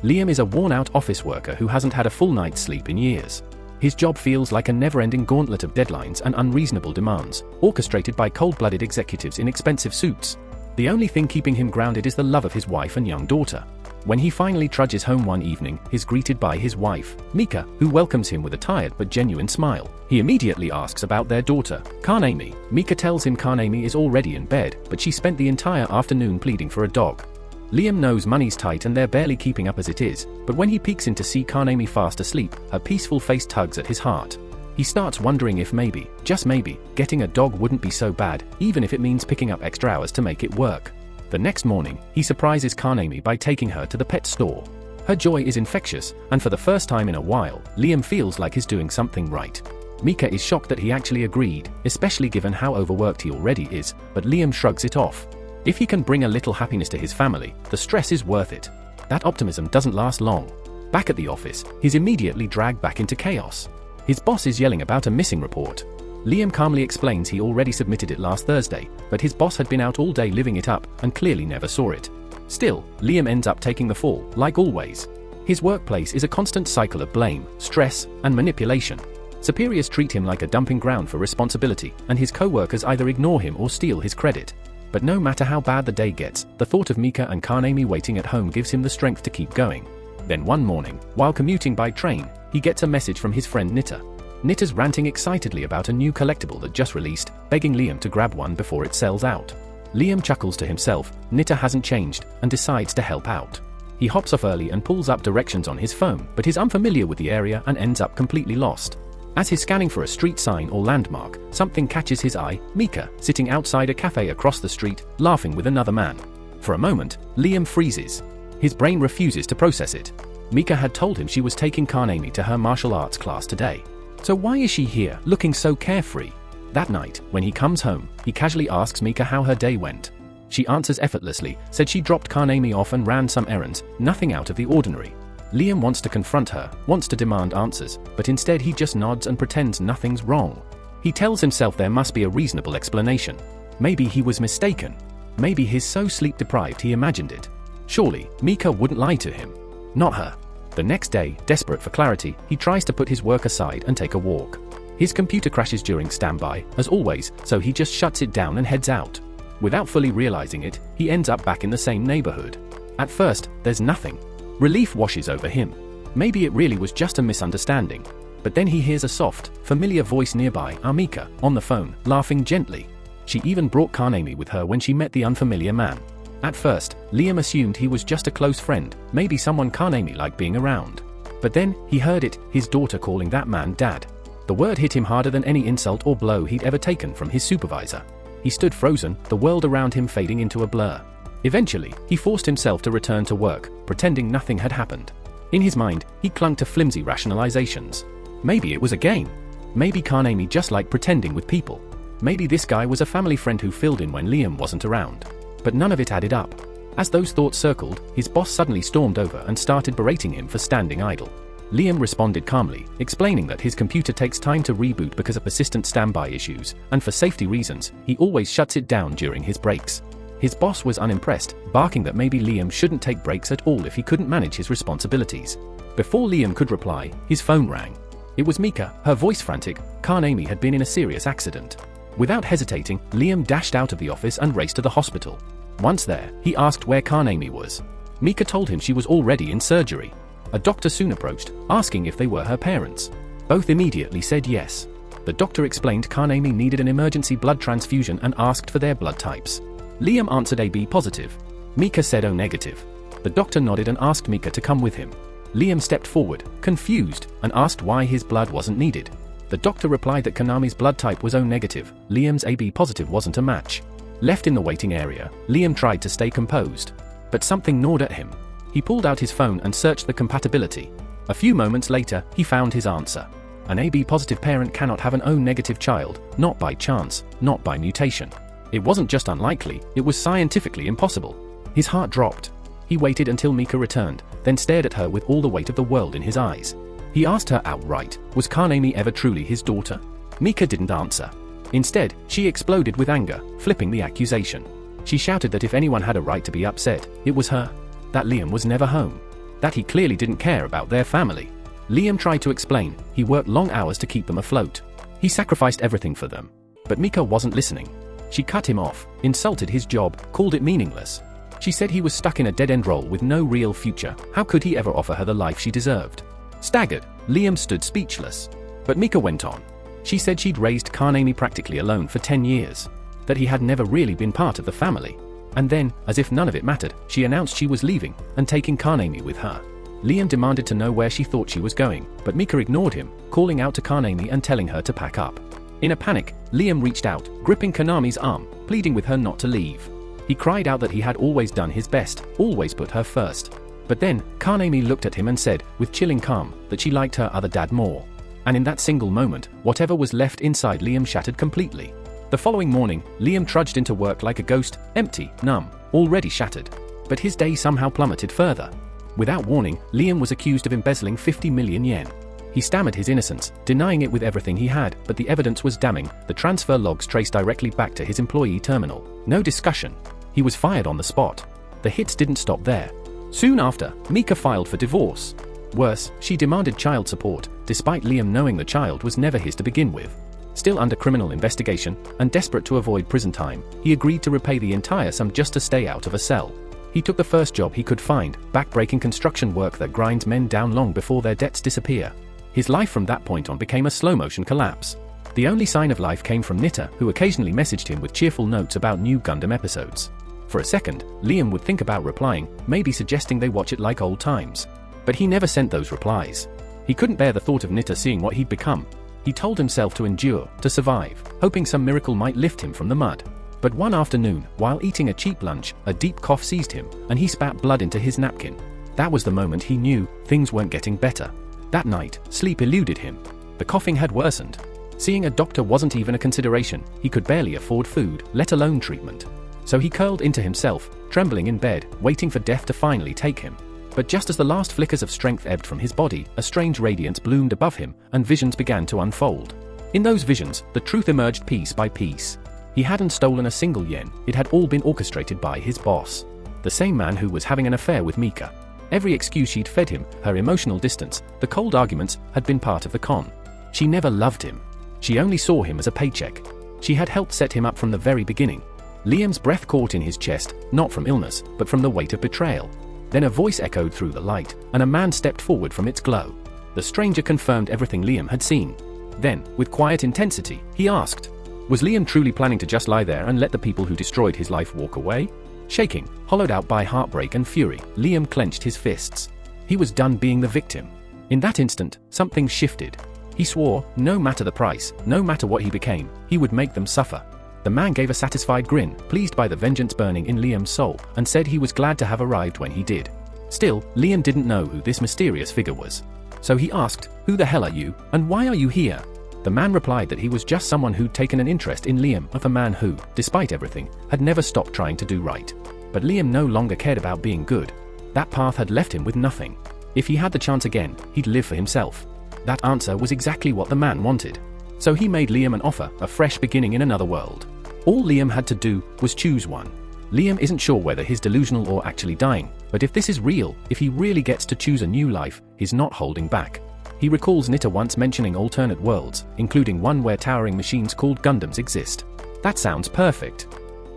Liam is a worn-out office worker who hasn't had a full night's sleep in years. His job feels like a never-ending gauntlet of deadlines and unreasonable demands, orchestrated by cold-blooded executives in expensive suits. The only thing keeping him grounded is the love of his wife and young daughter. When he finally trudges home one evening, he's greeted by his wife, Mika, who welcomes him with a tired but genuine smile. He immediately asks about their daughter, Kanemi. Mika tells him Kanemi is already in bed, but she spent the entire afternoon pleading for a dog. Liam knows money's tight and they're barely keeping up as it is, but when he peeks in to see Kanemi fast asleep, her peaceful face tugs at his heart. He starts wondering if maybe, just maybe, getting a dog wouldn't be so bad, even if it means picking up extra hours to make it work. The next morning, he surprises Kanemi by taking her to the pet store. Her joy is infectious, and for the first time in a while, Liam feels like he's doing something right. Mika is shocked that he actually agreed, especially given how overworked he already is, but Liam shrugs it off. If he can bring a little happiness to his family, the stress is worth it. That optimism doesn't last long. Back at the office, he's immediately dragged back into chaos. His boss is yelling about a missing report. Liam calmly explains he already submitted it last Thursday, but his boss had been out all day living it up and clearly never saw it. Still, Liam ends up taking the fall, like always. His workplace is a constant cycle of blame, stress, and manipulation. Superiors treat him like a dumping ground for responsibility, and his co-workers either ignore him or steal his credit. But no matter how bad the day gets, the thought of Mika and Kanemi waiting at home gives him the strength to keep going. Then one morning, while commuting by train, he gets a message from his friend Nita. Nita's ranting excitedly about a new collectible that just released, begging Liam to grab one before it sells out. Liam chuckles to himself. Nita hasn't changed, and decides to help out. He hops off early and pulls up directions on his phone, but is unfamiliar with the area and ends up completely lost. As he's scanning for a street sign or landmark, something catches his eye: Mika, sitting outside a cafe across the street, laughing with another man. For a moment, Liam freezes. His brain refuses to process it. Mika had told him she was taking Kanemi to her martial arts class today. So why is she here, looking so carefree? That night, when he comes home, he casually asks Mika how her day went. She answers effortlessly, said she dropped Kanemi off and ran some errands, nothing out of the ordinary. Liam wants to confront her, wants to demand answers, but instead he just nods and pretends nothing's wrong. He tells himself there must be a reasonable explanation. Maybe he was mistaken. Maybe he's so sleep-deprived he imagined it. Surely, Mika wouldn't lie to him. Not her. The next day, desperate for clarity, he tries to put his work aside and take a walk. His computer crashes during standby, as always, so he just shuts it down and heads out. Without fully realizing it, he ends up back in the same neighborhood. At first, there's nothing. Relief washes over him. Maybe it really was just a misunderstanding. But then he hears a soft, familiar voice nearby, Mika, on the phone, laughing gently. She even brought Kanemi with her when she met the unfamiliar man. At first, Liam assumed he was just a close friend, maybe someone Kanemi liked being around. But then, he heard it, his daughter calling that man dad. The word hit him harder than any insult or blow he'd ever taken from his supervisor. He stood frozen, the world around him fading into a blur. Eventually, he forced himself to return to work, pretending nothing had happened. In his mind, he clung to flimsy rationalizations. Maybe it was a game. Maybe Kanemi just liked pretending with people. Maybe this guy was a family friend who filled in when Liam wasn't around. But none of it added up. As those thoughts circled, his boss suddenly stormed over and started berating him for standing idle. Liam responded calmly, explaining that his computer takes time to reboot because of persistent standby issues, and for safety reasons, he always shuts it down during his breaks. His boss was unimpressed, barking that maybe Liam shouldn't take breaks at all if he couldn't manage his responsibilities. Before Liam could reply, his phone rang. It was Mika, her voice frantic. Kanemi had been in a serious accident. Without hesitating, Liam dashed out of the office and raced to the hospital. Once there, he asked where Kanemi was. Mika told him she was already in surgery. A doctor soon approached, asking if they were her parents. Both immediately said yes. The doctor explained Kanemi needed an emergency blood transfusion and asked for their blood types. Liam answered AB positive. Mika said O negative. The doctor nodded and asked Mika to come with him. Liam stepped forward, confused, and asked why his blood wasn't needed. The doctor replied that Kanami's blood type was O negative, Liam's AB positive wasn't a match. Left in the waiting area, Liam tried to stay composed. But something gnawed at him. He pulled out his phone and searched the compatibility. A few moments later, he found his answer. An AB positive parent cannot have an O negative child, not by chance, not by mutation. It wasn't just unlikely, it was scientifically impossible. His heart dropped. He waited until Mika returned, then stared at her with all the weight of the world in his eyes. He asked her outright, was Kanemi ever truly his daughter? Mika didn't answer. Instead, she exploded with anger, flipping the accusation. She shouted that if anyone had a right to be upset, it was her. That Liam was never home. that he clearly didn't care about their family. Liam tried to explain, he worked long hours to keep them afloat. He sacrificed everything for them. But Mika wasn't listening. She cut him off, insulted his job, called it meaningless. She said he was stuck in a dead-end role with no real future. How could he ever offer her the life she deserved? Staggered, Liam stood speechless. But Mika went on. She said she'd raised Kanemi practically alone for 10 years. That he had never really been part of the family. And then, as if none of it mattered, she announced she was leaving and taking Kanemi with her. Liam demanded to know where she thought she was going, but Mika ignored him, calling out to Kanemi and telling her to pack up. In a panic, Liam reached out, gripping Kanami's arm, pleading with her not to leave. He cried out that he had always done his best, always put her first. But then, Kanemi looked at him and said, with chilling calm, that she liked her other dad more. And in that single moment, whatever was left inside Liam shattered completely. The following morning, Liam trudged into work like a ghost, empty, numb, already shattered. But his day somehow plummeted further. Without warning, Liam was accused of embezzling 50 million yen. He stammered his innocence, denying it with everything he had, but the evidence was damning. The transfer logs traced directly back to his employee terminal. No discussion. He was fired on the spot. The hits didn't stop there. Soon after, Mika filed for divorce. Worse, she demanded child support, despite Liam knowing the child was never his to begin with. Still under criminal investigation, and desperate to avoid prison time, he agreed to repay the entire sum just to stay out of a cell. He took the first job he could find, back-breaking construction work that grinds men down long before their debts disappear. His life from that point on became a slow-motion collapse. The only sign of life came from Nita, who occasionally messaged him with cheerful notes about new Gundam episodes. For a second, Liam would think about replying, maybe suggesting they watch it like old times. But he never sent those replies. He couldn't bear the thought of Nita seeing what he'd become. He told himself to endure, to survive, hoping some miracle might lift him from the mud. But one afternoon, while eating a cheap lunch, a deep cough seized him, and he spat blood into his napkin. That was the moment he knew things weren't getting better. That night, sleep eluded him. The coughing had worsened. Seeing a doctor wasn't even a consideration. He could barely afford food, let alone treatment. So he curled into himself, trembling in bed, waiting for death to finally take him. But just as the last flickers of strength ebbed from his body, a strange radiance bloomed above him, and visions began to unfold. In those visions, the truth emerged piece by piece. He hadn't stolen a single yen, it had all been orchestrated by his boss. The same man who was having an affair with Mika. Every excuse she'd fed him, her emotional distance, the cold arguments, had been part of the con. She never loved him. She only saw him as a paycheck. She had helped set him up from the very beginning. Liam's breath caught in his chest, not from illness, but from the weight of betrayal. Then a voice echoed through the light, and a man stepped forward from its glow. The stranger confirmed everything Liam had seen. Then, with quiet intensity, he asked, was Liam truly planning to just lie there and let the people who destroyed his life walk away? Shaking, hollowed out by heartbreak and fury, Liam clenched his fists. He was done being the victim. In that instant, something shifted. He swore, no matter the price, no matter what he became, he would make them suffer. The man gave a satisfied grin, pleased by the vengeance burning in Liam's soul, and said he was glad to have arrived when he did. Still, Liam didn't know who this mysterious figure was. So he asked, who the hell are you, and why are you here? The man replied that he was just someone who'd taken an interest in Liam, of a man who, despite everything, had never stopped trying to do right. But Liam no longer cared about being good. That path had left him with nothing. If he had the chance again, he'd live for himself. That answer was exactly what the man wanted. So he made Liam an offer, a fresh beginning in another world. All Liam had to do was choose one. Liam isn't sure whether he's delusional or actually dying, but if this is real, if he really gets to choose a new life, he's not holding back. He recalls Nita once mentioning alternate worlds, including one where towering machines called Gundams exist. That sounds perfect.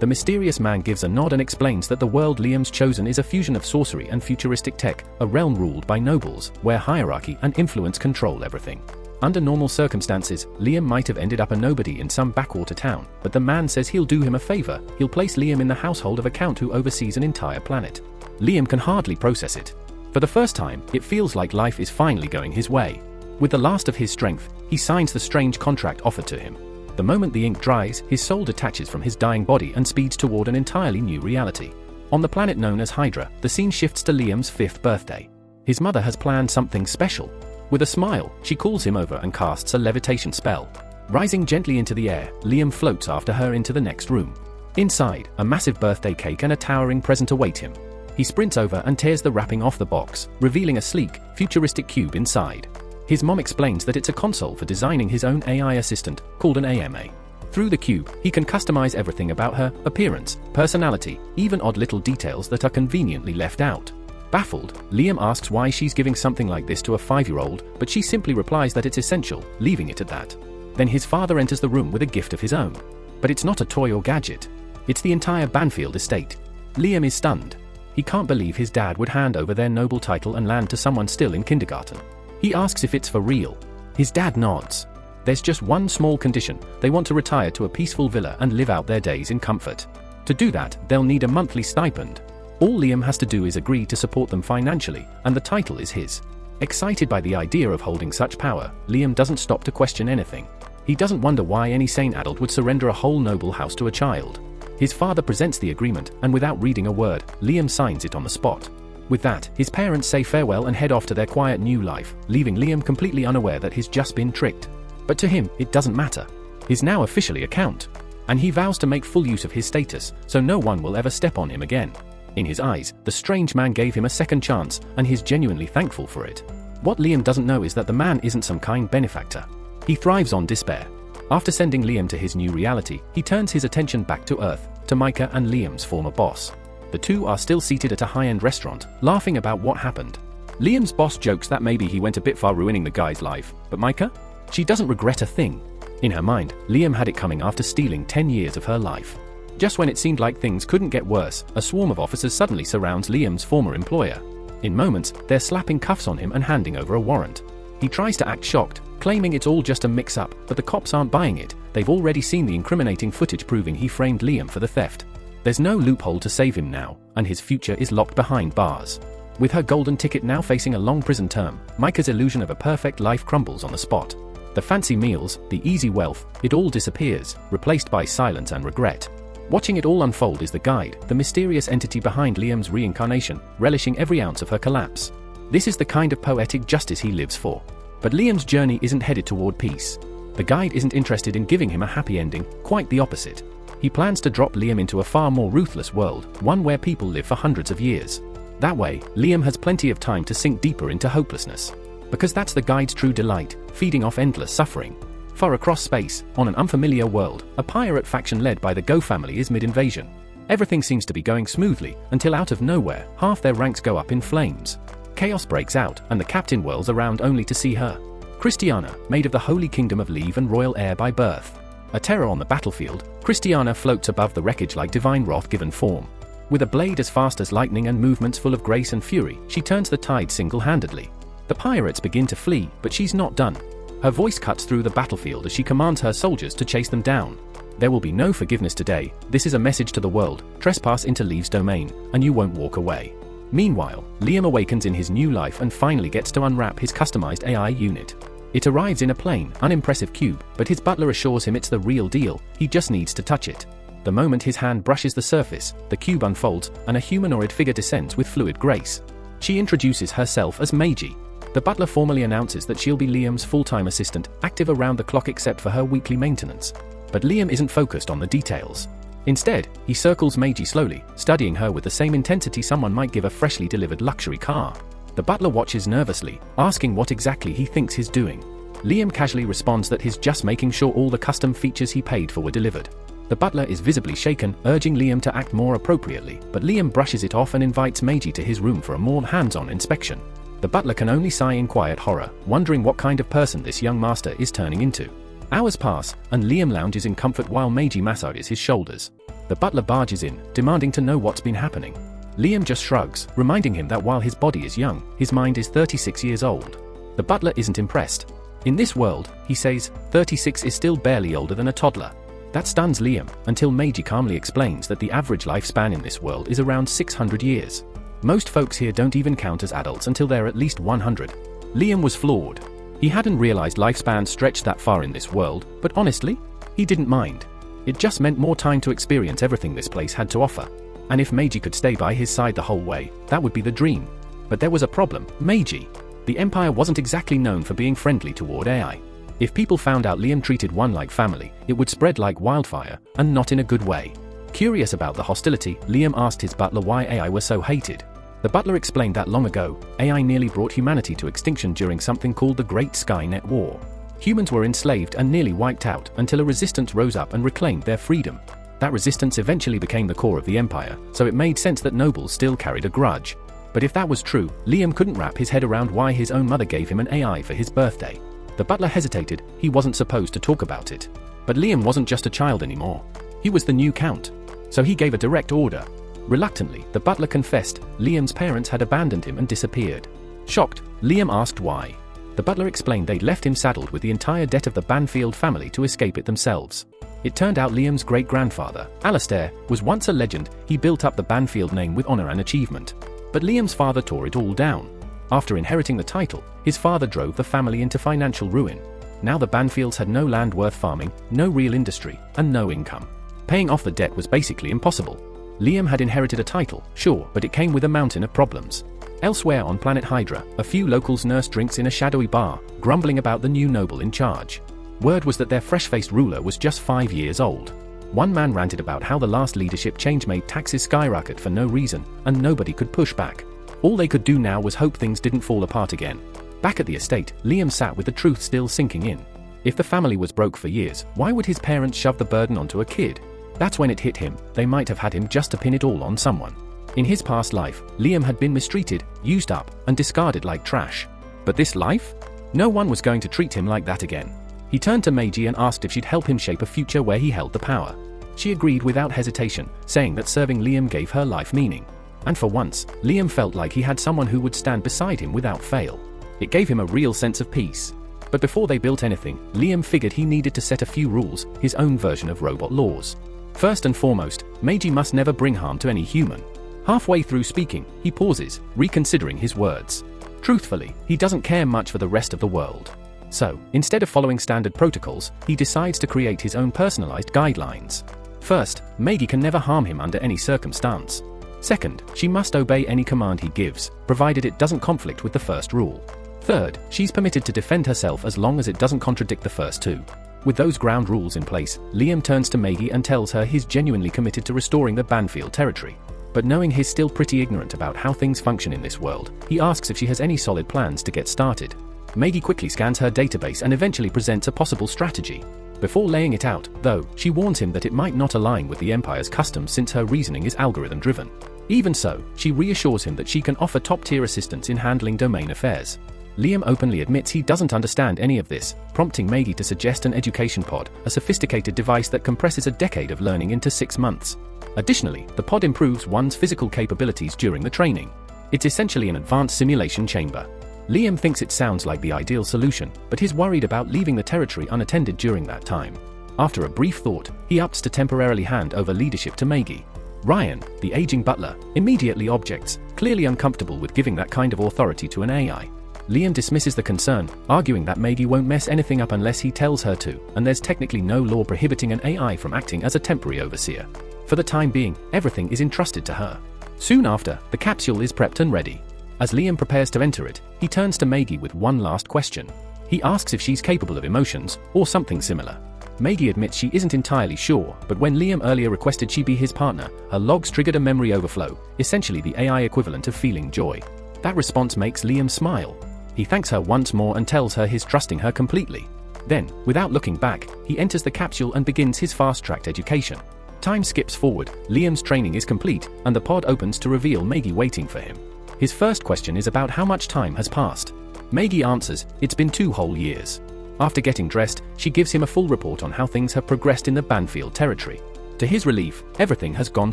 The mysterious man gives a nod and explains that the world Liam's chosen is a fusion of sorcery and futuristic tech, a realm ruled by nobles, where hierarchy and influence control everything. Under normal circumstances, Liam might have ended up a nobody in some backwater town, but the man says he'll do him a favor. He'll place Liam in the household of a count who oversees an entire planet. Liam can hardly process it. For the first time, it feels like life is finally going his way. With the last of his strength, he signs the strange contract offered to him. The moment the ink dries, his soul detaches from his dying body and speeds toward an entirely new reality. On the planet known as Hydra, the scene shifts to Liam's 5th birthday. His mother has planned something special. With a smile, she calls him over and casts a levitation spell. Rising gently into the air, Liam floats after her into the next room. Inside, a massive birthday cake and a towering present await him. He sprints over and tears the wrapping off the box, revealing a sleek, futuristic cube inside. His mom explains that it's a console for designing his own AI assistant, called an AMA. Through the cube, he can customize everything about her, appearance, personality, even odd little details that are conveniently left out. Baffled, Liam asks why she's giving something like this to a 5-year-old, but she simply replies that it's essential, leaving it at that. Then his father enters the room with a gift of his own. But it's not a toy or gadget. It's the entire Banfield estate. Liam is stunned. He can't believe his dad would hand over their noble title and land to someone still in kindergarten. He asks if it's for real. His dad nods. There's just one small condition: they want to retire to a peaceful villa and live out their days in comfort. To do that, they'll need a monthly stipend. All Liam has to do is agree to support them financially, and the title is his. Excited by the idea of holding such power, Liam doesn't stop to question anything. He doesn't wonder why any sane adult would surrender a whole noble house to a child. His father presents the agreement, and without reading a word, Liam signs it on the spot. With that, his parents say farewell and head off to their quiet new life, leaving Liam completely unaware that he's just been tricked. But to him, it doesn't matter. He's now officially a count. And he vows to make full use of his status, so no one will ever step on him again. In his eyes, the strange man gave him a second chance, and he's genuinely thankful for it. What Liam doesn't know is that the man isn't some kind benefactor. He thrives on despair. After sending Liam to his new reality, he turns his attention back to Earth, to Micah and Liam's former boss. The two are still seated at a high-end restaurant, laughing about what happened. Liam's boss jokes that maybe he went a bit far ruining the guy's life, but Micah? She doesn't regret a thing. In her mind, Liam had it coming after stealing 10 years of her life. Just when it seemed like things couldn't get worse, a swarm of officers suddenly surrounds Liam's former employer. In moments, they're slapping cuffs on him and handing over a warrant. He tries to act shocked, claiming it's all just a mix-up, but the cops aren't buying it. They've already seen the incriminating footage proving he framed Liam for the theft. There's no loophole to save him now, and his future is locked behind bars. With her golden ticket now facing a long prison term, Micah's illusion of a perfect life crumbles on the spot. The fancy meals, the easy wealth, it all disappears, replaced by silence and regret. Watching it all unfold is the guide, the mysterious entity behind Liam's reincarnation, relishing every ounce of her collapse. This is the kind of poetic justice he lives for. But Liam's journey isn't headed toward peace. The guide isn't interested in giving him a happy ending, quite the opposite. He plans to drop Liam into a far more ruthless world, one where people live for hundreds of years. That way, Liam has plenty of time to sink deeper into hopelessness. Because that's the guide's true delight, feeding off endless suffering. Far across space, on an unfamiliar world, a pirate faction led by the Go family is mid-invasion. Everything seems to be going smoothly, until out of nowhere, half their ranks go up in flames. Chaos breaks out, and the captain whirls around only to see her. Christiana, maid of the Holy Kingdom of Leave and royal heir by birth. A terror on the battlefield, Christiana floats above the wreckage like divine wrath given form. With a blade as fast as lightning and movements full of grace and fury, she turns the tide single-handedly. The pirates begin to flee, but she's not done. Her voice cuts through the battlefield as she commands her soldiers to chase them down. There will be no forgiveness today. This is a message to the world: trespass into Leave's domain, and you won't walk away. Meanwhile, Liam awakens in his new life and finally gets to unwrap his customized AI unit. It arrives in a plain, unimpressive cube, but his butler assures him it's the real deal, he just needs to touch it. The moment his hand brushes the surface, the cube unfolds, and a humanoid figure descends with fluid grace. She introduces herself as Meiji. The butler formally announces that she'll be Liam's full-time assistant, active around the clock except for her weekly maintenance. But Liam isn't focused on the details. Instead, he circles Meiji slowly, studying her with the same intensity someone might give a freshly delivered luxury car. The butler watches nervously, asking what exactly he thinks he's doing. Liam casually responds that he's just making sure all the custom features he paid for were delivered. The butler is visibly shaken, urging Liam to act more appropriately, but Liam brushes it off and invites Meiji to his room for a more hands-on inspection. The butler can only sigh in quiet horror, wondering what kind of person this young master is turning into. Hours pass, and Liam lounges in comfort while Meiji massages his shoulders. The butler barges in, demanding to know what's been happening. Liam just shrugs, reminding him that while his body is young, his mind is 36 years old. The butler isn't impressed. In this world, he says, 36 is still barely older than a toddler. That stuns Liam, until Meiji calmly explains that the average lifespan in this world is around 600 years. Most folks here don't even count as adults until they're at least 100. Liam was floored. He hadn't realized lifespans stretched that far in this world, but honestly, he didn't mind. It just meant more time to experience everything this place had to offer. And if Meiji could stay by his side the whole way, that would be the dream. But there was a problem: Meiji. The Empire wasn't exactly known for being friendly toward AI. If people found out Liam treated one like family, it would spread like wildfire, and not in a good way. Curious about the hostility, Liam asked his butler why AI were so hated. The butler explained that long ago, AI nearly brought humanity to extinction during something called the Great Skynet War. Humans were enslaved and nearly wiped out until a resistance rose up and reclaimed their freedom. That resistance eventually became the core of the Empire, so it made sense that nobles still carried a grudge. But if that was true, Liam couldn't wrap his head around why his own mother gave him an AI for his birthday. The butler hesitated. He wasn't supposed to talk about it. But Liam wasn't just a child anymore. He was the new count. So he gave a direct order. Reluctantly, the butler confessed Liam's parents had abandoned him and disappeared. Shocked, Liam asked why. The butler explained they'd left him saddled with the entire debt of the Banfield family to escape it themselves. It turned out Liam's great-grandfather, Alastair, was once a legend. He built up the Banfield name with honor and achievement. But Liam's father tore it all down. After inheriting the title, his father drove the family into financial ruin. Now the Banfields had no land worth farming, no real industry, and no income. Paying off the debt was basically impossible. Liam had inherited a title, sure, but it came with a mountain of problems. Elsewhere on planet Hydra, a few locals nursed drinks in a shadowy bar, grumbling about the new noble in charge. Word was that their fresh-faced ruler was just 5 years old. One man ranted about how the last leadership change made taxes skyrocket for no reason, and nobody could push back. All they could do now was hope things didn't fall apart again. Back at the estate, Liam sat with the truth still sinking in. If the family was broke for years, why would his parents shove the burden onto a kid? That's when it hit him. They might have had him just to pin it all on someone. In his past life, Liam had been mistreated, used up, and discarded like trash. But this life? No one was going to treat him like that again. He turned to Meiji and asked if she'd help him shape a future where he held the power. She agreed without hesitation, saying that serving Liam gave her life meaning. And for once, Liam felt like he had someone who would stand beside him without fail. It gave him a real sense of peace. But before they built anything, Liam figured he needed to set a few rules, his own version of robot laws. First and foremost, Meiji must never bring harm to any human. Halfway through speaking, he pauses, reconsidering his words. Truthfully, he doesn't care much for the rest of the world. So, instead of following standard protocols, he decides to create his own personalized guidelines. First, Meiji can never harm him under any circumstance. Second, she must obey any command he gives, provided it doesn't conflict with the first rule. Third, she's permitted to defend herself as long as it doesn't contradict the first two. With those ground rules in place, Liam turns to Meiji and tells her he's genuinely committed to restoring the Banfield territory. But knowing he's still pretty ignorant about how things function in this world, he asks if she has any solid plans to get started. Meiji quickly scans her database and eventually presents a possible strategy. Before laying it out, though, she warns him that it might not align with the Empire's customs since her reasoning is algorithm-driven. Even so, she reassures him that she can offer top-tier assistance in handling domain affairs. Liam openly admits he doesn't understand any of this, prompting Meiji to suggest an education pod, a sophisticated device that compresses a decade of learning into 6 months. Additionally, the pod improves one's physical capabilities during the training. It's essentially an advanced simulation chamber. Liam thinks it sounds like the ideal solution, but he's worried about leaving the territory unattended during that time. After a brief thought, he opts to temporarily hand over leadership to Meiji. Ryan, the aging butler, immediately objects, clearly uncomfortable with giving that kind of authority to an AI. Liam dismisses the concern, arguing that Meiji won't mess anything up unless he tells her to, and there's technically no law prohibiting an AI from acting as a temporary overseer. For the time being, everything is entrusted to her. Soon after, the capsule is prepped and ready. As Liam prepares to enter it, he turns to Meiji with one last question. He asks if she's capable of emotions, or something similar. Meiji admits she isn't entirely sure, but when Liam earlier requested she be his partner, her logs triggered a memory overflow, essentially the AI equivalent of feeling joy. That response makes Liam smile. He thanks her once more and tells her he's trusting her completely. Then, without looking back, he enters the capsule and begins his fast-tracked education. Time skips forward, Liam's training is complete, and the pod opens to reveal Meiji waiting for him. His first question is about how much time has passed. Meiji answers, it's been 2 whole years. After getting dressed, she gives him a full report on how things have progressed in the Banfield territory. To his relief, everything has gone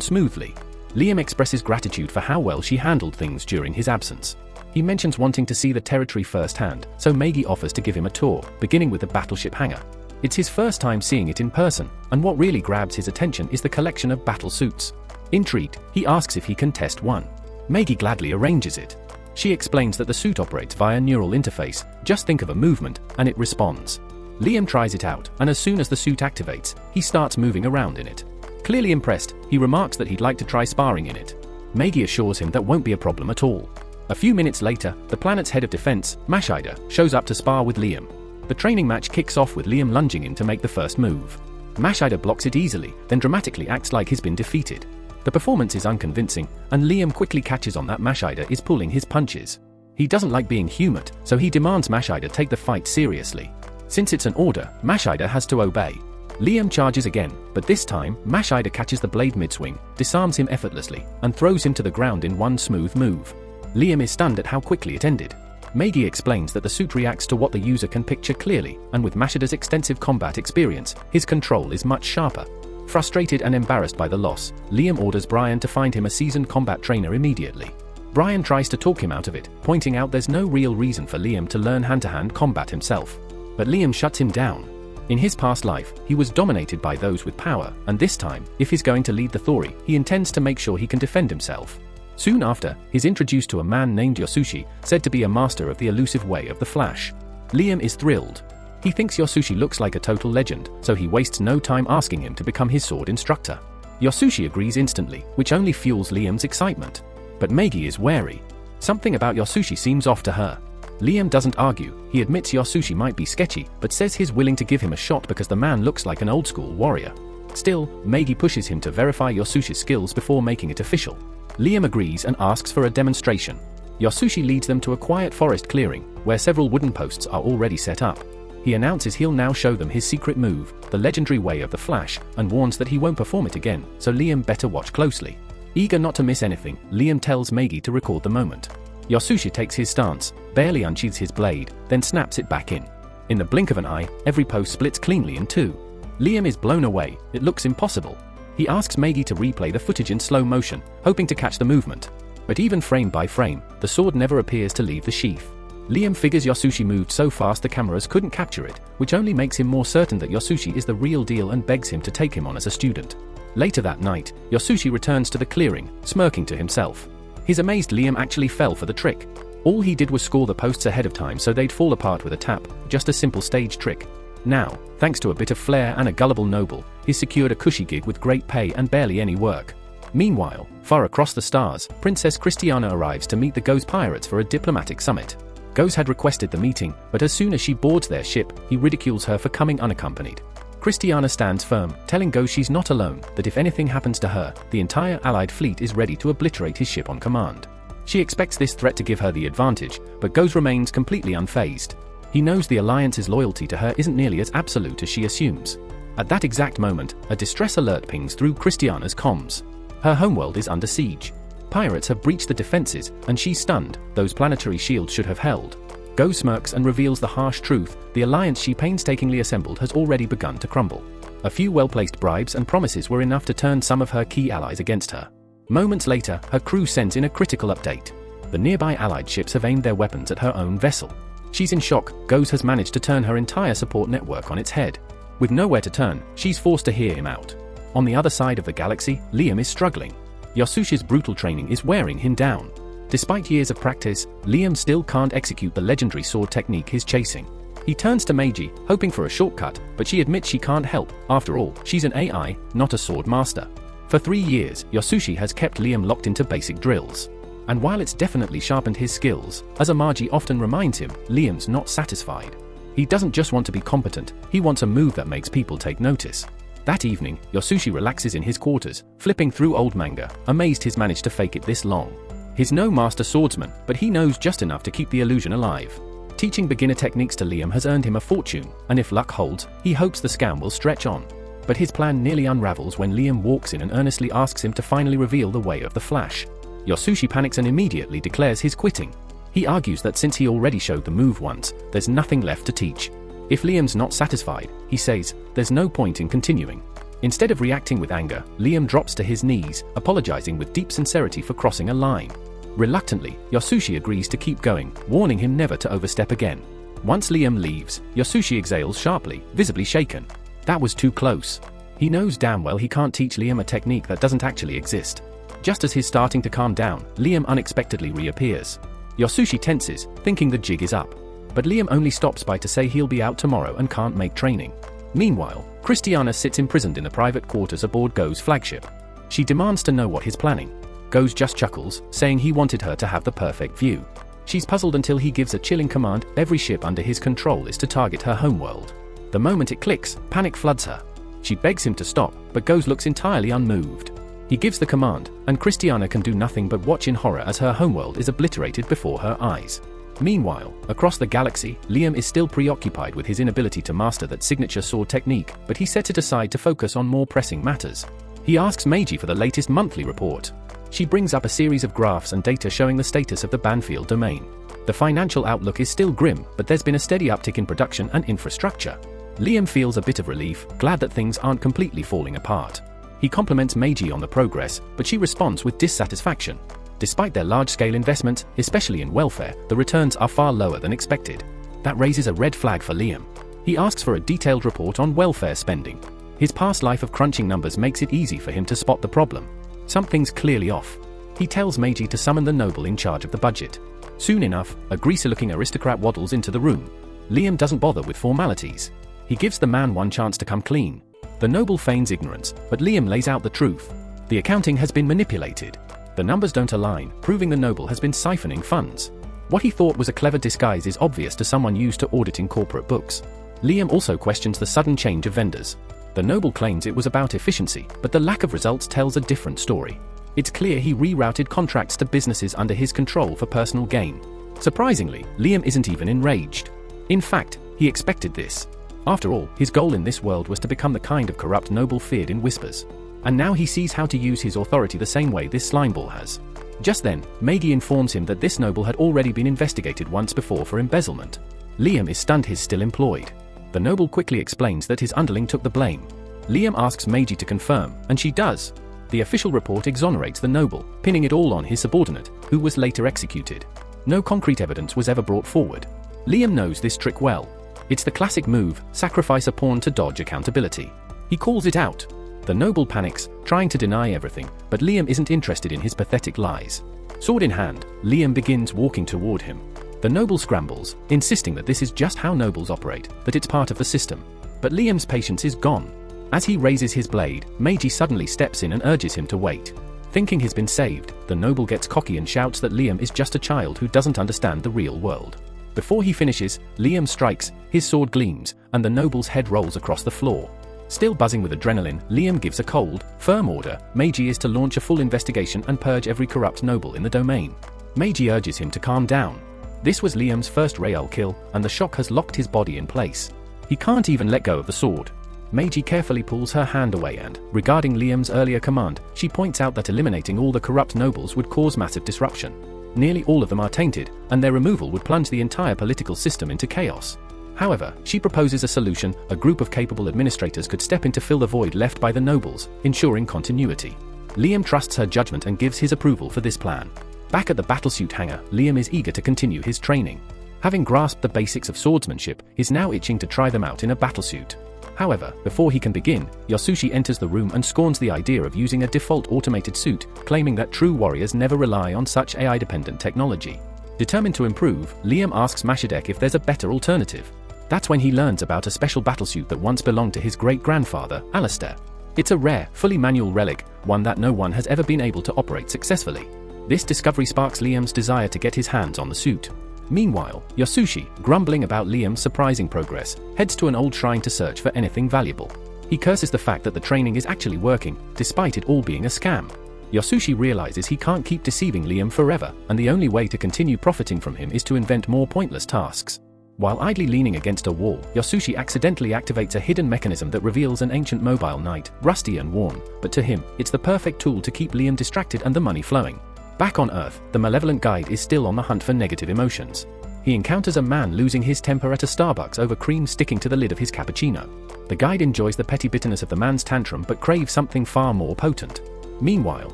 smoothly. Liam expresses gratitude for how well she handled things during his absence. He mentions wanting to see the territory firsthand, so Meiji offers to give him a tour, beginning with the battleship hangar. It's his first time seeing it in person, and what really grabs his attention is the collection of battle suits. Intrigued, he asks if he can test one. Meiji gladly arranges it. She explains that the suit operates via neural interface, just think of a movement, and it responds. Liam tries it out, and as soon as the suit activates, he starts moving around in it. Clearly impressed, he remarks that he'd like to try sparring in it. Meiji assures him that won't be a problem at all. A few minutes later, the planet's head of defense, Mashida, shows up to spar with Liam. The training match kicks off with Liam lunging in to make the first move. Mashida blocks it easily, then dramatically acts like he's been defeated. The performance is unconvincing, and Liam quickly catches on that Mashida is pulling his punches. He doesn't like being humored, so he demands Mashida take the fight seriously. Since it's an order, Mashida has to obey. Liam charges again, but this time, Mashida catches the blade mid-swing, disarms him effortlessly, and throws him to the ground in one smooth move. Liam is stunned at how quickly it ended. Meiji explains that the suit reacts to what the user can picture clearly, and with Mashida's extensive combat experience, his control is much sharper. Frustrated and embarrassed by the loss, Liam orders Brian to find him a seasoned combat trainer immediately. Brian tries to talk him out of it, pointing out there's no real reason for Liam to learn hand-to-hand combat himself. But Liam shuts him down. In his past life, he was dominated by those with power, and this time, if he's going to lead the Thori, he intends to make sure he can defend himself. Soon after, he's introduced to a man named Yosushi, said to be a master of the elusive way of the Flash. Liam is thrilled. He thinks Yosushi looks like a total legend, so he wastes no time asking him to become his sword instructor. Yosushi agrees instantly, which only fuels Liam's excitement. But Meiji is wary. Something about Yosushi seems off to her. Liam doesn't argue, he admits Yosushi might be sketchy, but says he's willing to give him a shot because the man looks like an old-school warrior. Still, Meiji pushes him to verify Yosushi's skills before making it official. Liam agrees and asks for a demonstration. Yosushi leads them to a quiet forest clearing, where several wooden posts are already set up. He announces he'll now show them his secret move, the legendary way of the Flash, and warns that he won't perform it again, so Liam better watch closely. Eager not to miss anything, Liam tells Meiji to record the moment. Yosushi takes his stance, barely unsheathes his blade, then snaps it back in. In the blink of an eye, every post splits cleanly in two. Liam is blown away, it looks impossible. He asks Meiji to replay the footage in slow motion, hoping to catch the movement. But even frame by frame, the sword never appears to leave the sheath. Liam figures Yosushi moved so fast the cameras couldn't capture it, which only makes him more certain that Yosushi is the real deal and begs him to take him on as a student. Later that night, Yosushi returns to the clearing, smirking to himself. He's amazed Liam actually fell for the trick. All he did was score the posts ahead of time so they'd fall apart with a tap, just a simple stage trick. Now, thanks to a bit of flair and a gullible noble, he's secured a cushy gig with great pay and barely any work. Meanwhile, far across the stars, Princess Christiana arrives to meet the Go's pirates for a diplomatic summit. Go's had requested the meeting, but as soon as she boards their ship, he ridicules her for coming unaccompanied. Christiana stands firm, telling Go she's not alone, that if anything happens to her, the entire Allied fleet is ready to obliterate his ship on command. She expects this threat to give her the advantage, but Go remains completely unfazed. He knows the Alliance's loyalty to her isn't nearly as absolute as she assumes. At that exact moment, a distress alert pings through Christiana's comms. Her homeworld is under siege. Pirates have breached the defenses, and she's stunned, those planetary shields should have held. Go smirks and reveals the harsh truth, the alliance she painstakingly assembled has already begun to crumble. A few well-placed bribes and promises were enough to turn some of her key allies against her. Moments later, her crew sends in a critical update. The nearby Allied ships have aimed their weapons at her own vessel. She's in shock, Go's has managed to turn her entire support network on its head. With nowhere to turn, she's forced to hear him out. On the other side of the galaxy, Liam is struggling. Yosushi's brutal training is wearing him down. Despite years of practice, Liam still can't execute the legendary sword technique he's chasing. He turns to Meiji, hoping for a shortcut, but she admits she can't help. After all, she's an AI, not a sword master. For 3 years, Yosushi has kept Liam locked into basic drills. And while it's definitely sharpened his skills, as Amaji often reminds him, Liam's not satisfied. He doesn't just want to be competent, he wants a move that makes people take notice. That evening, Yosushi relaxes in his quarters, flipping through old manga, amazed he's managed to fake it this long. He's no master swordsman, but he knows just enough to keep the illusion alive. Teaching beginner techniques to Liam has earned him a fortune, and if luck holds, he hopes the scam will stretch on. But his plan nearly unravels when Liam walks in and earnestly asks him to finally reveal the way of the Flash. Yosushi panics and immediately declares he's quitting. He argues that since he already showed the move once, there's nothing left to teach. If Liam's not satisfied, he says, there's no point in continuing. Instead of reacting with anger, Liam drops to his knees, apologizing with deep sincerity for crossing a line. Reluctantly, Yosushi agrees to keep going, warning him never to overstep again. Once Liam leaves, Yosushi exhales sharply, visibly shaken. That was too close. He knows damn well he can't teach Liam a technique that doesn't actually exist. Just as he's starting to calm down, Liam unexpectedly reappears. Yosushi tenses, thinking the jig is up. But Liam only stops by to say he'll be out tomorrow and can't make training. Meanwhile, Christiana sits imprisoned in the private quarters aboard Go's flagship. She demands to know what he's planning. Go's just chuckles, saying he wanted her to have the perfect view. She's puzzled until he gives a chilling command: every ship under his control is to target her homeworld. The moment it clicks, panic floods her. She begs him to stop, but Go's looks entirely unmoved. He gives the command, and Christiana can do nothing but watch in horror as her homeworld is obliterated before her eyes. Meanwhile, across the galaxy, Liam is still preoccupied with his inability to master that signature sword technique, but he sets it aside to focus on more pressing matters. He asks Meiji for the latest monthly report. She brings up a series of graphs and data showing the status of the Banfield domain. The financial outlook is still grim, but there's been a steady uptick in production and infrastructure. Liam feels a bit of relief, glad that things aren't completely falling apart. He compliments Meiji on the progress, but she responds with dissatisfaction. Despite their large-scale investments, especially in welfare, the returns are far lower than expected. That raises a red flag for Liam. He asks for a detailed report on welfare spending. His past life of crunching numbers makes it easy for him to spot the problem. Something's clearly off. He tells Meiji to summon the noble in charge of the budget. Soon enough, a greasy-looking aristocrat waddles into the room. Liam doesn't bother with formalities. He gives the man one chance to come clean. The noble feigns ignorance, but Liam lays out the truth. The accounting has been manipulated. The numbers don't align, proving the noble has been siphoning funds. What he thought was a clever disguise is obvious to someone used to auditing corporate books. Liam also questions the sudden change of vendors. The noble claims it was about efficiency, but the lack of results tells a different story. It's clear he rerouted contracts to businesses under his control for personal gain. Surprisingly, Liam isn't even enraged. In fact, he expected this. After all, his goal in this world was to become the kind of corrupt noble feared in whispers. And now he sees how to use his authority the same way this slimeball has. Just then, Meiji informs him that this noble had already been investigated once before for embezzlement. Liam is stunned he's still employed. The noble quickly explains that his underling took the blame. Liam asks Meiji to confirm, and she does. The official report exonerates the noble, pinning it all on his subordinate, who was later executed. No concrete evidence was ever brought forward. Liam knows this trick well. It's the classic move, sacrifice a pawn to dodge accountability. He calls it out. The noble panics, trying to deny everything, but Liam isn't interested in his pathetic lies. Sword in hand, Liam begins walking toward him. The noble scrambles, insisting that this is just how nobles operate, that it's part of the system. But Liam's patience is gone. As he raises his blade, Meiji suddenly steps in and urges him to wait. Thinking he's been saved, the noble gets cocky and shouts that Liam is just a child who doesn't understand the real world. Before he finishes, Liam strikes, his sword gleams, and the noble's head rolls across the floor. Still buzzing with adrenaline, Liam gives a cold, firm order. Meiji is to launch a full investigation and purge every corrupt noble in the domain. Meiji urges him to calm down. This was Liam's first Real kill, and the shock has locked his body in place. He can't even let go of the sword. Meiji carefully pulls her hand away and, regarding Liam's earlier command, she points out that eliminating all the corrupt nobles would cause massive disruption. Nearly all of them are tainted, and their removal would plunge the entire political system into chaos. However, she proposes a solution. A group of capable administrators could step in to fill the void left by the nobles, ensuring continuity. Liam trusts her judgment and gives his approval for this plan. Back at the battlesuit hangar, Liam is eager to continue his training. Having grasped the basics of swordsmanship, he's now itching to try them out in a battlesuit. However, before he can begin, Yasushi enters the room and scorns the idea of using a default automated suit, claiming that true warriors never rely on such AI-dependent technology. Determined to improve, Liam asks Mashadek if there's a better alternative. That's when he learns about a special battlesuit that once belonged to his great-grandfather, Alistair. It's a rare, fully manual relic, one that no one has ever been able to operate successfully. This discovery sparks Liam's desire to get his hands on the suit. Meanwhile, Yasushi, grumbling about Liam's surprising progress, heads to an old shrine to search for anything valuable. He curses the fact that the training is actually working, despite it all being a scam. Yasushi realizes he can't keep deceiving Liam forever, and the only way to continue profiting from him is to invent more pointless tasks. While idly leaning against a wall, Yasushi accidentally activates a hidden mechanism that reveals an ancient mobile knight, rusty and worn, but to him, it's the perfect tool to keep Liam distracted and the money flowing. Back on Earth, the malevolent guide is still on the hunt for negative emotions. He encounters a man losing his temper at a Starbucks over cream sticking to the lid of his cappuccino. The guide enjoys the petty bitterness of the man's tantrum but craves something far more potent. Meanwhile,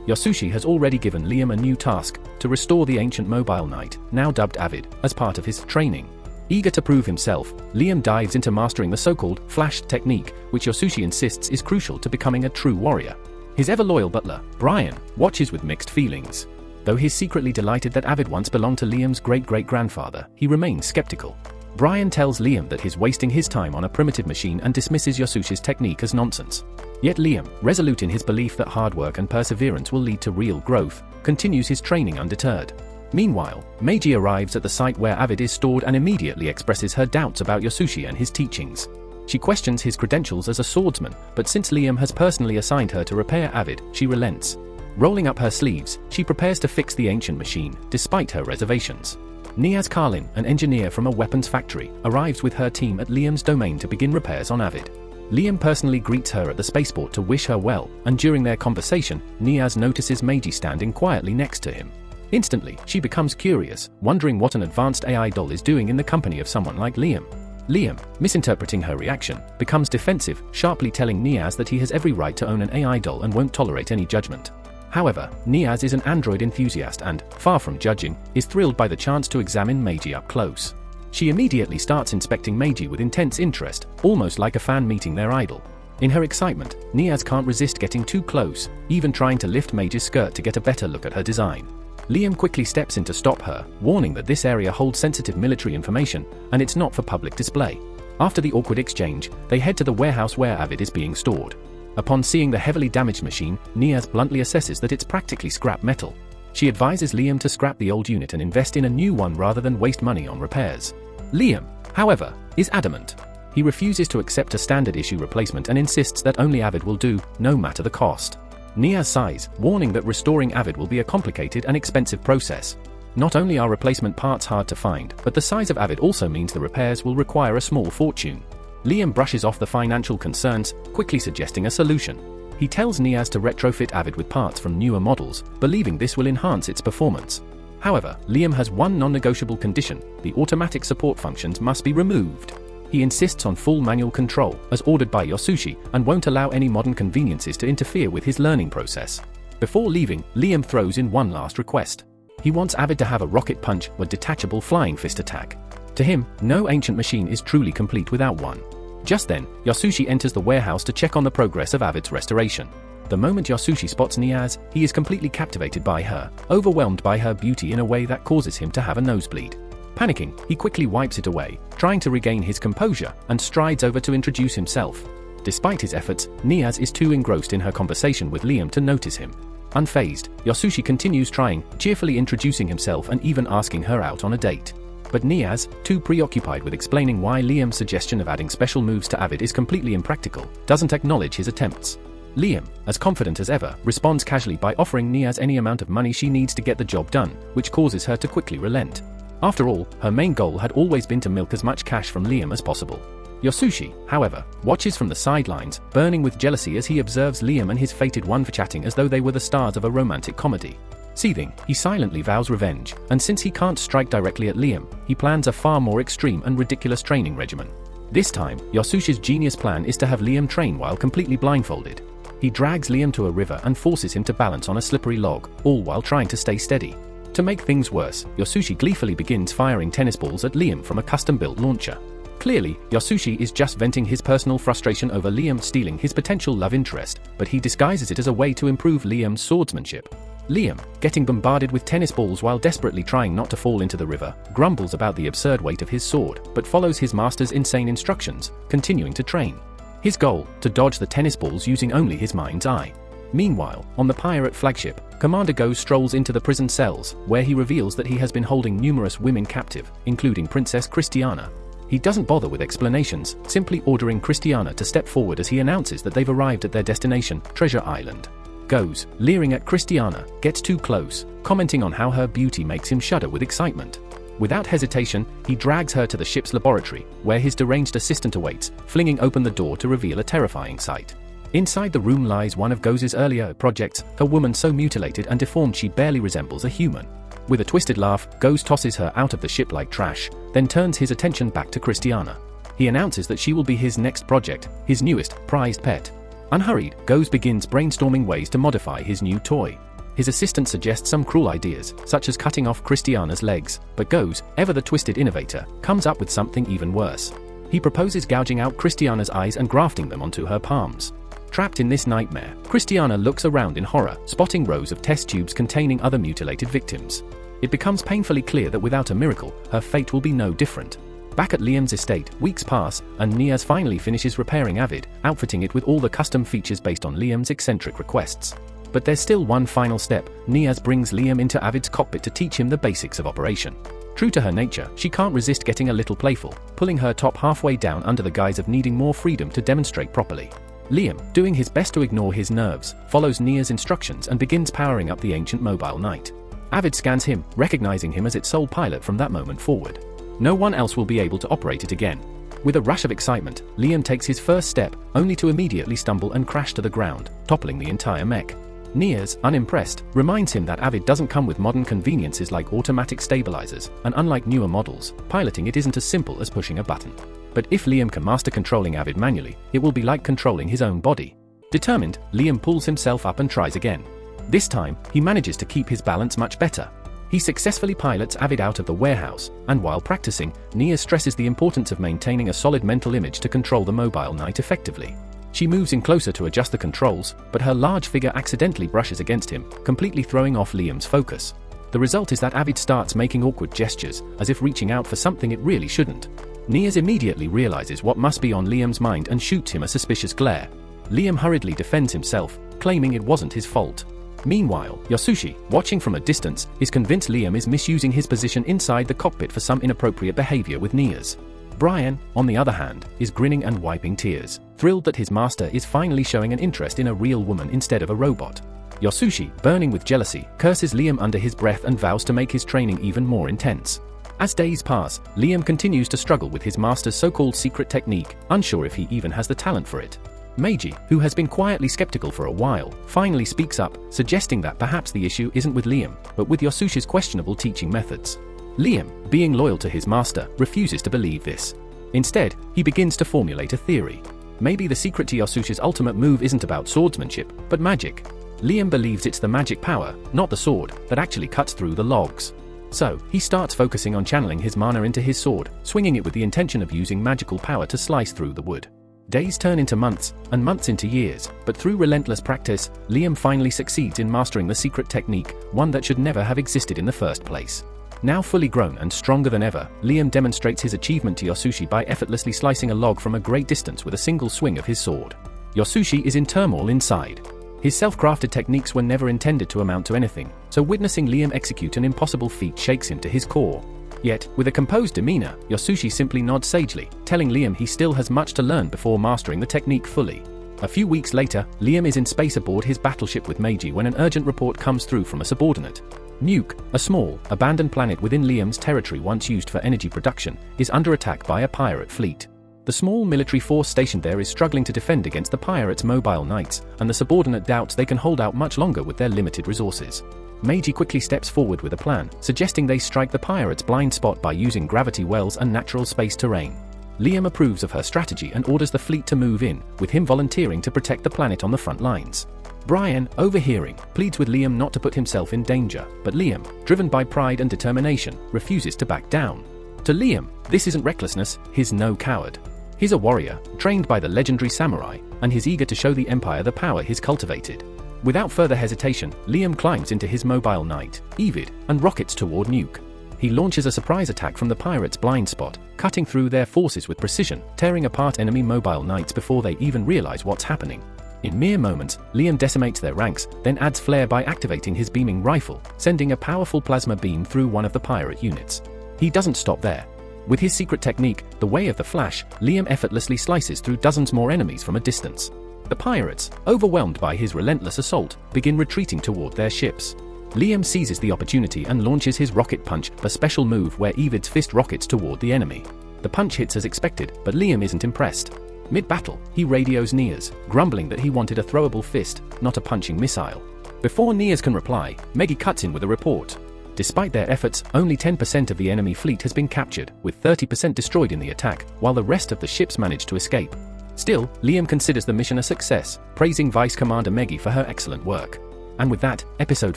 Yasushi has already given Liam a new task, to restore the ancient mobile knight, now dubbed Avid, as part of his training. Eager to prove himself, Liam dives into mastering the so-called flash technique, which Yasushi insists is crucial to becoming a true warrior. His ever-loyal butler, Brian, watches with mixed feelings. Though he's secretly delighted that Avid once belonged to Liam's great-great-grandfather, he remains skeptical. Brian tells Liam that he's wasting his time on a primitive machine and dismisses Yasushi's technique as nonsense. Yet Liam, resolute in his belief that hard work and perseverance will lead to real growth, continues his training undeterred. Meanwhile, Meiji arrives at the site where Avid is stored and immediately expresses her doubts about Yasushi and his teachings. She questions his credentials as a swordsman, but since Liam has personally assigned her to repair Avid, she relents. Rolling up her sleeves, she prepares to fix the ancient machine, despite her reservations. Niaz Karlin, an engineer from a weapons factory, arrives with her team at Liam's domain to begin repairs on Avid. Liam personally greets her at the spaceport to wish her well, and during their conversation, Niaz notices Meiji standing quietly next to him. Instantly, she becomes curious, wondering what an advanced AI doll is doing in the company of someone like Liam. Liam, misinterpreting her reaction, becomes defensive, sharply telling Niaz that he has every right to own an AI doll and won't tolerate any judgment. However, Niaz is an android enthusiast and, far from judging, is thrilled by the chance to examine Meiji up close. She immediately starts inspecting Meiji with intense interest, almost like a fan meeting their idol. In her excitement, Niaz can't resist getting too close, even trying to lift Meiji's skirt to get a better look at her design. Liam quickly steps in to stop her, warning that this area holds sensitive military information, and it's not for public display. After the awkward exchange, they head to the warehouse where Avid is being stored. Upon seeing the heavily damaged machine, Niaz bluntly assesses that it's practically scrap metal. She advises Liam to scrap the old unit and invest in a new one rather than waste money on repairs. Liam, however, is adamant. He refuses to accept a standard-issue replacement and insists that only Avid will do, no matter the cost. Niaz sighs, warning that restoring Avid will be a complicated and expensive process. Not only are replacement parts hard to find, but the size of Avid also means the repairs will require a small fortune. Liam brushes off the financial concerns, quickly suggesting a solution. He tells Niaz to retrofit Avid with parts from newer models, believing this will enhance its performance. However, Liam has one non-negotiable condition: the automatic support functions must be removed. He insists on full manual control, as ordered by Yasushi, and won't allow any modern conveniences to interfere with his learning process. Before leaving, Liam throws in one last request. He wants Avid to have a rocket punch or detachable flying fist attack. To him, no ancient machine is truly complete without one. Just then, Yasushi enters the warehouse to check on the progress of Avid's restoration. The moment Yasushi spots Niaz, he is completely captivated by her, overwhelmed by her beauty in a way that causes him to have a nosebleed. Panicking, he quickly wipes it away, trying to regain his composure, and strides over to introduce himself. Despite his efforts, Niaz is too engrossed in her conversation with Liam to notice him. Unfazed, Yasushi continues trying, cheerfully introducing himself and even asking her out on a date. But Niaz, too preoccupied with explaining why Liam's suggestion of adding special moves to Avid is completely impractical, doesn't acknowledge his attempts. Liam, as confident as ever, responds casually by offering Niaz any amount of money she needs to get the job done, which causes her to quickly relent. After all, her main goal had always been to milk as much cash from Liam as possible. Yasushi, however, watches from the sidelines, burning with jealousy as he observes Liam and his fated one for chatting as though they were the stars of a romantic comedy. Seething, he silently vows revenge, and since he can't strike directly at Liam, he plans a far more extreme and ridiculous training regimen. This time, Yasushi's genius plan is to have Liam train while completely blindfolded. He drags Liam to a river and forces him to balance on a slippery log, all while trying to stay steady. To make things worse, Yasushi gleefully begins firing tennis balls at Liam from a custom-built launcher. Clearly, Yasushi is just venting his personal frustration over Liam stealing his potential love interest, but he disguises it as a way to improve Liam's swordsmanship. Liam, getting bombarded with tennis balls while desperately trying not to fall into the river, grumbles about the absurd weight of his sword, but follows his master's insane instructions, continuing to train. His goal, to dodge the tennis balls using only his mind's eye. Meanwhile, on the pirate flagship, Commander Go strolls into the prison cells, where he reveals that he has been holding numerous women captive, including Princess Christiana. He doesn't bother with explanations, simply ordering Christiana to step forward as he announces that they've arrived at their destination, Treasure Island. Goes, leering at Christiana, gets too close, commenting on how her beauty makes him shudder with excitement. Without hesitation, he drags her to the ship's laboratory, where his deranged assistant awaits, flinging open the door to reveal a terrifying sight. Inside the room lies one of Goze's earlier projects, a woman so mutilated and deformed she barely resembles a human. With a twisted laugh, Goze tosses her out of the ship like trash, then turns his attention back to Christiana. He announces that she will be his next project, his newest, prized pet. Unhurried, Goze begins brainstorming ways to modify his new toy. His assistant suggests some cruel ideas, such as cutting off Christiana's legs, but Goze, ever the twisted innovator, comes up with something even worse. He proposes gouging out Christiana's eyes and grafting them onto her palms. Trapped in this nightmare, Christiana looks around in horror, spotting rows of test tubes containing other mutilated victims. It becomes painfully clear that without a miracle, her fate will be no different. Back at Liam's estate, weeks pass, and Niaz finally finishes repairing Avid, outfitting it with all the custom features based on Liam's eccentric requests. But there's still one final step. Niaz brings Liam into Avid's cockpit to teach him the basics of operation. True to her nature, she can't resist getting a little playful, pulling her top halfway down under the guise of needing more freedom to demonstrate properly. Liam, doing his best to ignore his nerves, follows Niaz's instructions and begins powering up the ancient mobile knight. Avid scans him, recognizing him as its sole pilot from that moment forward. No one else will be able to operate it again. With a rush of excitement, Liam takes his first step, only to immediately stumble and crash to the ground, toppling the entire mech. Nias, unimpressed, reminds him that Avid doesn't come with modern conveniences like automatic stabilizers, and unlike newer models, piloting it isn't as simple as pushing a button. But if Liam can master controlling Avid manually, it will be like controlling his own body. Determined, Liam pulls himself up and tries again. This time, he manages to keep his balance much better. He successfully pilots Avid out of the warehouse, and while practicing, Nias stresses the importance of maintaining a solid mental image to control the mobile knight effectively. She moves in closer to adjust the controls, but her large figure accidentally brushes against him, completely throwing off Liam's focus. The result is that Avid starts making awkward gestures, as if reaching out for something it really shouldn't. Nias immediately realizes what must be on Liam's mind and shoots him a suspicious glare. Liam hurriedly defends himself, claiming it wasn't his fault. Meanwhile, Yasushi, watching from a distance, is convinced Liam is misusing his position inside the cockpit for some inappropriate behavior with Nias. Brian, on the other hand, is grinning and wiping tears, thrilled that his master is finally showing an interest in a real woman instead of a robot. Yasushi, burning with jealousy, curses Liam under his breath and vows to make his training even more intense. As days pass, Liam continues to struggle with his master's so-called secret technique, unsure if he even has the talent for it. Meiji, who has been quietly skeptical for a while, finally speaks up, suggesting that perhaps the issue isn't with Liam, but with Yasushi's questionable teaching methods. Liam, being loyal to his master, refuses to believe this. Instead, he begins to formulate a theory. Maybe the secret to Yasushi's ultimate move isn't about swordsmanship, but magic. Liam believes it's the magic power, not the sword, that actually cuts through the logs. So, he starts focusing on channeling his mana into his sword, swinging it with the intention of using magical power to slice through the wood. Days turn into months, and months into years, but through relentless practice, Liam finally succeeds in mastering the secret technique, one that should never have existed in the first place. Now fully grown and stronger than ever, Liam demonstrates his achievement to Yasushi by effortlessly slicing a log from a great distance with a single swing of his sword. Yasushi is in turmoil inside. His self-crafted techniques were never intended to amount to anything, so witnessing Liam execute an impossible feat shakes him to his core. Yet, with a composed demeanor, Yasushi simply nods sagely, telling Liam he still has much to learn before mastering the technique fully. A few weeks later, Liam is in space aboard his battleship with Meiji when an urgent report comes through from a subordinate. Nuke, a small, abandoned planet within Liam's territory once used for energy production, is under attack by a pirate fleet. The small military force stationed there is struggling to defend against the pirates' mobile knights, and the subordinate doubts they can hold out much longer with their limited resources. Meiji quickly steps forward with a plan, suggesting they strike the pirates' blind spot by using gravity wells and natural space terrain. Liam approves of her strategy and orders the fleet to move in, with him volunteering to protect the planet on the front lines. Brian, overhearing, pleads with Liam not to put himself in danger, but Liam, driven by pride and determination, refuses to back down. To Liam, this isn't recklessness, he's no coward. He's a warrior, trained by the legendary samurai, and he's eager to show the Empire the power he's cultivated. Without further hesitation, Liam climbs into his mobile knight, Avid, and rockets toward Nuke. He launches a surprise attack from the pirates' blind spot, cutting through their forces with precision, tearing apart enemy mobile knights before they even realize what's happening. In mere moments, Liam decimates their ranks, then adds flair by activating his beaming rifle, sending a powerful plasma beam through one of the pirate units. He doesn't stop there. With his secret technique, the Way of the Flash, Liam effortlessly slices through dozens more enemies from a distance. The pirates, overwhelmed by his relentless assault, begin retreating toward their ships. Liam seizes the opportunity and launches his rocket punch, a special move where Avid's fist rockets toward the enemy. The punch hits as expected, but Liam isn't impressed. Mid-battle, he radios Nias, grumbling that he wanted a throwable fist, not a punching missile. Before Nias can reply, Meiji cuts in with a report. Despite their efforts, only 10% of the enemy fleet has been captured, with 30% destroyed in the attack, while the rest of the ships managed to escape. Still, Liam considers the mission a success, praising Vice Commander Meiji for her excellent work. And with that, episode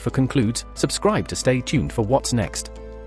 4 concludes. Subscribe to stay tuned for what's next.